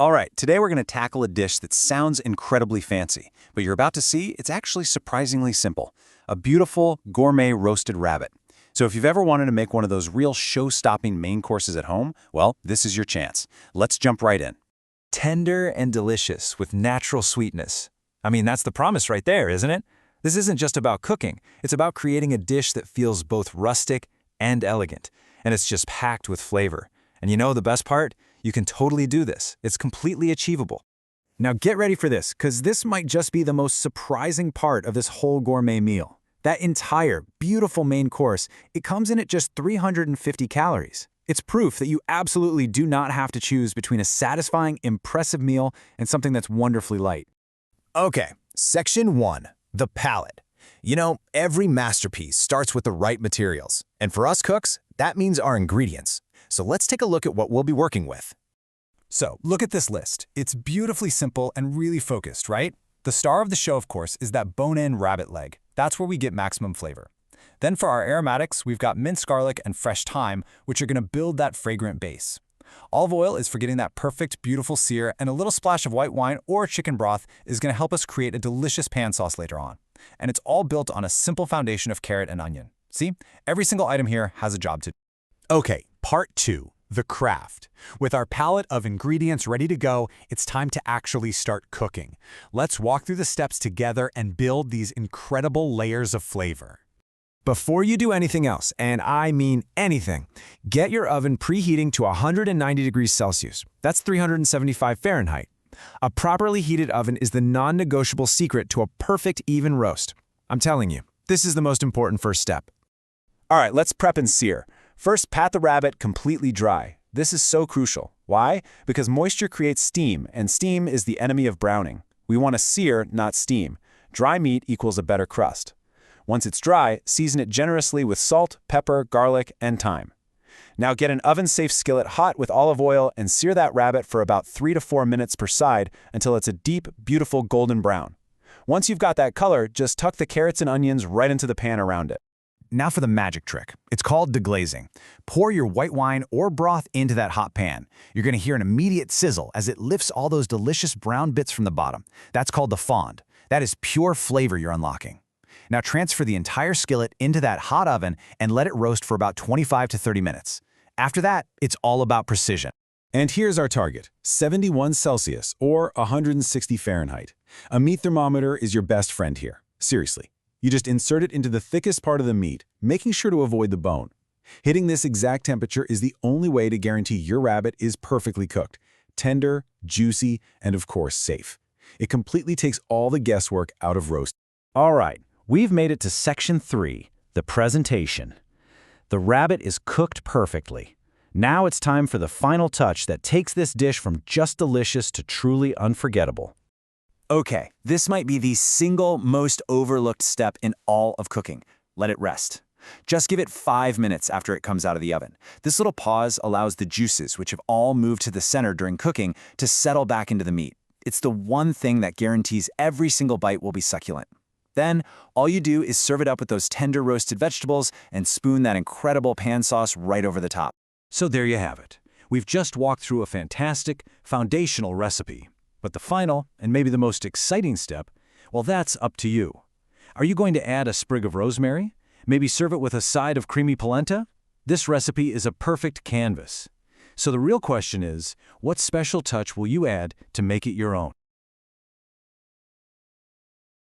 All right, today we're going to tackle a dish that sounds incredibly fancy, but you're about to see it's actually surprisingly simple. A beautiful, gourmet roasted rabbit. So if you've ever wanted to make one of those real show-stopping main courses at home, well, this is your chance. Let's jump right in. Tender and delicious with natural sweetness. I mean, that's the promise right there, isn't it? This isn't just about cooking. It's about creating a dish that feels both rustic and elegant. And it's just packed with flavor. And you know the best part? You can totally do this. It's completely achievable. Now get ready for this, because this might just be the most surprising part of this whole gourmet meal. That entire, beautiful main course, it comes in at just 350 calories. It's proof that you absolutely do not have to choose between a satisfying, impressive meal and something that's wonderfully light. Okay, Section 1, the palate. You know, every masterpiece starts with the right materials. And for us cooks, that means our ingredients. So let's take a look at what we'll be working with. So, look at this list. It's beautifully simple and really focused, right? The star of the show, of course, is that bone-in rabbit leg. That's where we get maximum flavor. Then for our aromatics, we've got minced garlic and fresh thyme, which are going to build that fragrant base. Olive oil is for getting that perfect, beautiful sear, and a little splash of white wine or chicken broth is going to help us create a delicious pan sauce later on. And it's all built on a simple foundation of carrot and onion. See? Every single item here has a job to do. Okay, part 2, the craft. With our palette of ingredients ready to go, it's time to actually start cooking. Let's walk through the steps together and build these incredible layers of flavor. Before you do anything else, and I mean anything, get your oven preheating to 190 degrees Celsius. That's 375 Fahrenheit. A properly heated oven is the non-negotiable secret to a perfect even roast. I'm telling you, this is the most important first step. All right, let's prep and sear. First, pat the rabbit completely dry. This is so crucial. Why? Because moisture creates steam, and steam is the enemy of browning. We want to sear, not steam. Dry meat equals a better crust. Once it's dry, season it generously with salt, pepper, garlic, and thyme. Now get an oven-safe skillet hot with olive oil and sear that rabbit for about 3 to 4 minutes per side until it's a deep, beautiful golden brown. Once you've got that color, just tuck the carrots and onions right into the pan around it. Now for the magic trick. It's called deglazing. Pour your white wine or broth into that hot pan. You're going to hear an immediate sizzle as it lifts all those delicious brown bits from the bottom. That's called the fond. That is pure flavor you're unlocking. Now transfer the entire skillet into that hot oven and let it roast for about 25 to 30 minutes. After that, it's all about precision. And here's our target, 71 Celsius or 160 Fahrenheit. A meat thermometer is your best friend here. Seriously. You just insert it into the thickest part of the meat, making sure to avoid the bone. Hitting this exact temperature is the only way to guarantee your rabbit is perfectly cooked, tender, juicy, and of course safe. It completely takes all the guesswork out of roast. All right, we've made it to Section 3, the presentation. The rabbit is cooked perfectly. Now it's time for the final touch that takes this dish from just delicious to truly unforgettable. Okay, this might be the single most overlooked step in all of cooking. Let it rest. Just give it 5 minutes after it comes out of the oven. This little pause allows the juices, which have all moved to the center during cooking, to settle back into the meat. It's the one thing that guarantees every single bite will be succulent. Then, all you do is serve it up with those tender roasted vegetables and spoon that incredible pan sauce right over the top. So there you have it. We've just walked through a fantastic, foundational recipe. But the final, and maybe the most exciting step, well, that's up to you. Are you going to add a sprig of rosemary? Maybe serve it with a side of creamy polenta? This recipe is a perfect canvas. So the real question is, what special touch will you add to make it your own?